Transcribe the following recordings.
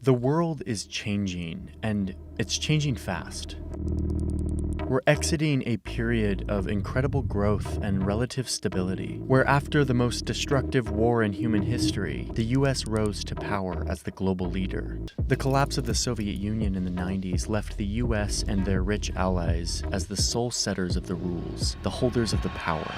The world is changing, and it's changing fast. We're exiting a period of incredible growth and relative stability, where after the most destructive war in human history, the US rose to power as the global leader. The collapse of the Soviet Union in the 90s left the US and their rich allies as the sole setters of the rules, the holders of the power.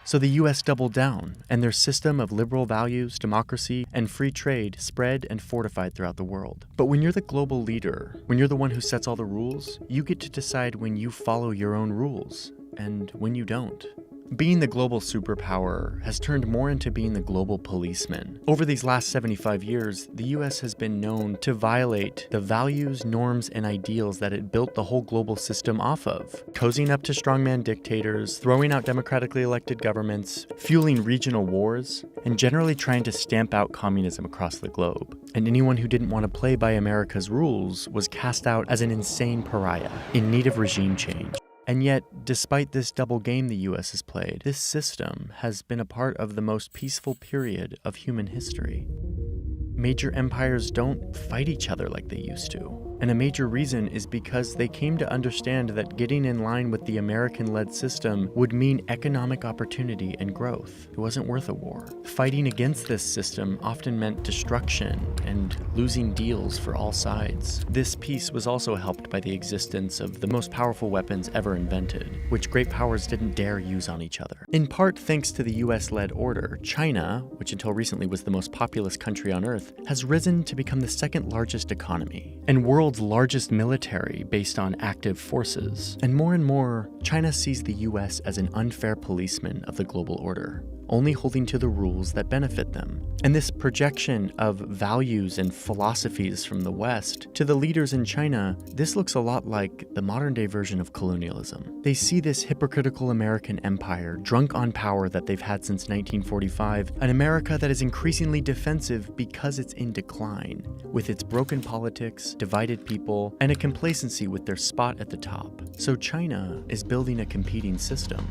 So the US doubled down, and their system of liberal values, democracy, and free trade spread and fortified throughout the world. But when you're the global leader, when you're the one who sets all the rules, you get to decide when you follow your own rules, and when you don't. Being the global superpower has turned more into being the global policeman. Over these last 75 years, the US has been known to violate the values, norms, and ideals that it built the whole global system off of, cozying up to strongman dictators, throwing out democratically elected governments, fueling regional wars, and generally trying to stamp out communism across the globe. And anyone who didn't want to play by America's rules was cast out as an insane pariah in need of regime change. And yet, despite this double game the US has played, this system has been a part of the most peaceful period of human history. Major empires don't fight each other like they used to. And a major reason is because they came to understand that getting in line with the American-led system would mean economic opportunity and growth. It wasn't worth a war. Fighting against this system often meant destruction and losing deals for all sides. This peace was also helped by the existence of the most powerful weapons ever invented, which great powers didn't dare use on each other. In part thanks to the US-led order, China, which until recently was the most populous country on Earth, has risen to become the second largest economy and world's largest military based on active forces. And more, China sees the US as an unfair policeman of the global order, only holding to the rules that benefit them. And this projection of values and philosophies from the West to the leaders in China, this looks a lot like the modern-day version of colonialism. They see this hypocritical American empire, drunk on power that they've had since 1945, an America that is increasingly defensive because it's in decline, with its broken politics, divided people, and a complacency with their spot at the top. So China is building a competing system.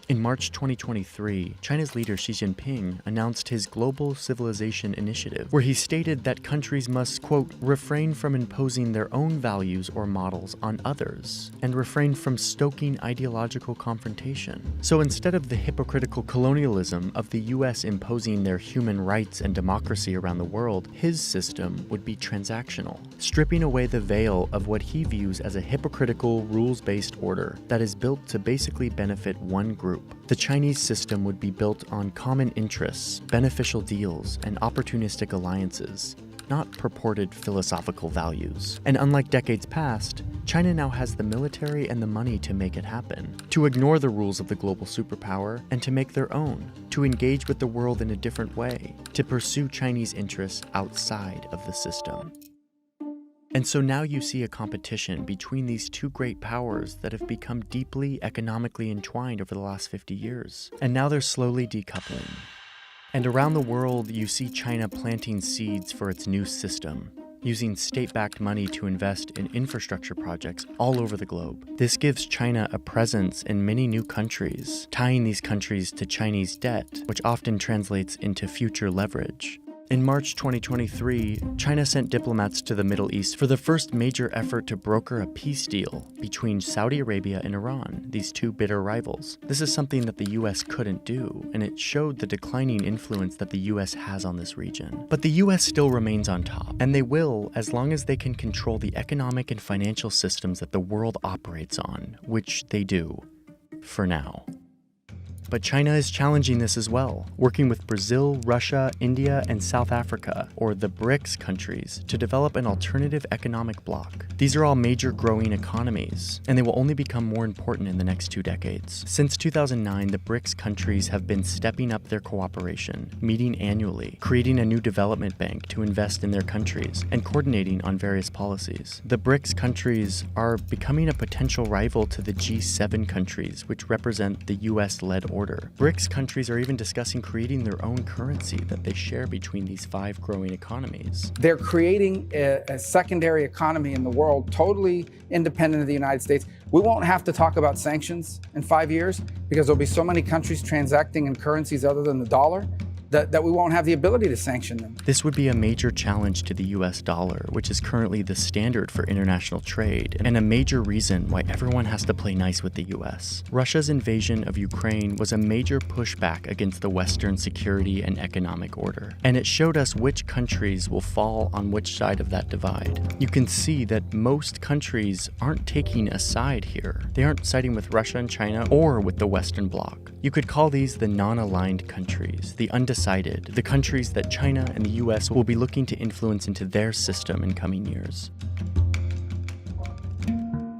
In March 2023, China's leader Xi Jinping announced his Global Civilization Initiative, where he stated that countries must, quote, refrain from imposing their own values or models on others, and refrain from stoking ideological confrontation. So instead of the hypocritical colonialism of the US imposing their human rights and democracy around the world, his system would be transactional, stripping away the veil of what he views as a hypocritical, rules-based order that is built to basically benefit one group. The Chinese system would be built on common interests, beneficial deals, and opportunistic alliances, not purported philosophical values. And unlike decades past, China now has the military and the money to make it happen, to ignore the rules of the global superpower and to make their own, to engage with the world in a different way, to pursue Chinese interests outside of the system. And so now you see a competition between these two great powers that have become deeply economically entwined over the last 50 years. And now they're slowly decoupling. And around the world, you see China planting seeds for its new system, using state-backed money to invest in infrastructure projects all over the globe. This gives China a presence in many new countries, tying these countries to Chinese debt, which often translates into future leverage. In March 2023, China sent diplomats to the Middle East for the first major effort to broker a peace deal between Saudi Arabia and Iran, these two bitter rivals. This is something that the US couldn't do, and it showed the declining influence that the US has on this region. But the US still remains on top, and they will as long as they can control the economic and financial systems that the world operates on, which they do, for now. But China is challenging this as well, working with Brazil, Russia, India, and South Africa, or the BRICS countries, to develop an alternative economic bloc. These are all major growing economies, and they will only become more important in the next 2 decades. Since 2009, the BRICS countries have been stepping up their cooperation, meeting annually, creating a new development bank to invest in their countries, and coordinating on various policies. The BRICS countries are becoming a potential rival to the G7 countries, which represent the US-led order. BRICS countries are even discussing creating their own currency that they share between these 5 growing economies. They're creating a secondary economy in the world, totally independent of the United States. We won't have to talk about sanctions in 5 years because there'll be so many countries transacting in currencies other than the dollar that we won't have the ability to sanction them. This would be a major challenge to the US dollar, which is currently the standard for international trade, and a major reason why everyone has to play nice with the US. Russia's invasion of Ukraine was a major pushback against the Western security and economic order, and it showed us which countries will fall on which side of that divide. You can see that most countries aren't taking a side here. They aren't siding with Russia and China or with the Western bloc. You could call these the non-aligned countries, the undecided, the countries that China and the US will be looking to influence into their system in coming years.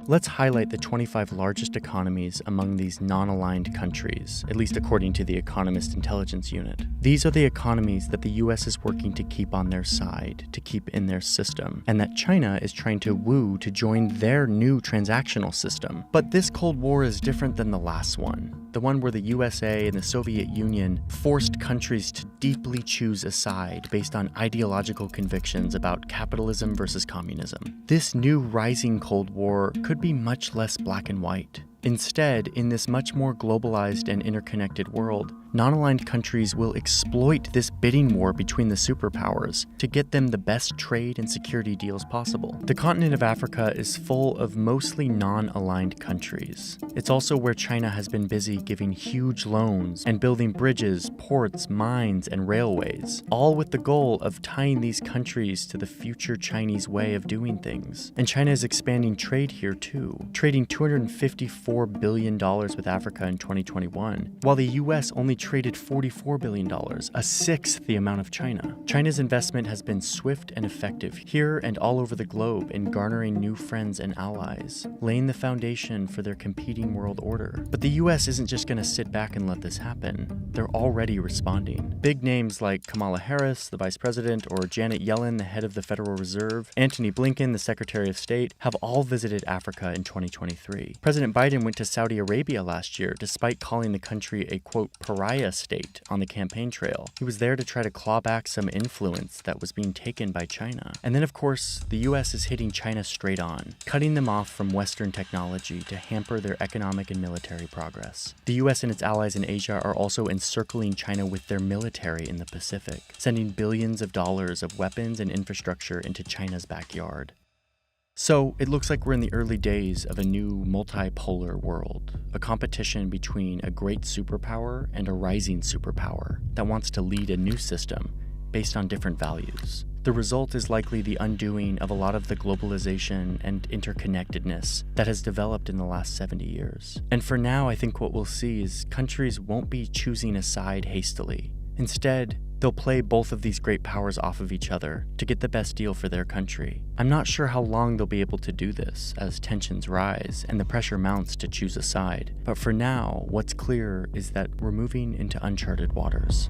Let's highlight the 25 largest economies among these non-aligned countries, at least according to the Economist Intelligence Unit. These are the economies that the US is working to keep on their side, to keep in their system, and that China is trying to woo to join their new transactional system. But this Cold War is different than the last one, the one where the USA and the Soviet Union forced countries to deeply choose a side based on ideological convictions about capitalism versus communism. This new rising Cold War could be much less black and white. Instead, in this much more globalized and interconnected world, non-aligned countries will exploit this bidding war between the superpowers to get them the best trade and security deals possible. The continent of Africa is full of mostly non-aligned countries. It's also where China has been busy giving huge loans and building bridges, ports, mines, and railways, all with the goal of tying these countries to the future Chinese way of doing things. And China is expanding trade here too, trading $254 billion with Africa in 2021, while the US only traded $44 billion, a sixth the amount of China. China's investment has been swift and effective here and all over the globe in garnering new friends and allies, laying the foundation for their competing world order. But the US isn't just going to sit back and let this happen. They're already responding. Big names like Kamala Harris, the vice president, or Janet Yellen, the head of the Federal Reserve, Antony Blinken, the Secretary of State, have all visited Africa in 2023. President Biden went to Saudi Arabia last year, despite calling the country a, quote, pariah state on the campaign trail. He was there to try to claw back some influence that was being taken by China. And then, of course, the US is hitting China straight on, cutting them off from Western technology to hamper their economic and military progress. The US and its allies in Asia are also encircling China with their military in the Pacific, sending billions of dollars of weapons and infrastructure into China's backyard. So, it looks like we're in the early days of a new multipolar world, a competition between a great superpower and a rising superpower that wants to lead a new system based on different values. The result is likely the undoing of a lot of the globalization and interconnectedness that has developed in the last 70 years. And for now, I think what we'll see is countries won't be choosing a side hastily. Instead, they'll play both of these great powers off of each other to get the best deal for their country. I'm not sure how long they'll be able to do this as tensions rise and the pressure mounts to choose a side. But for now, what's clear is that we're moving into uncharted waters.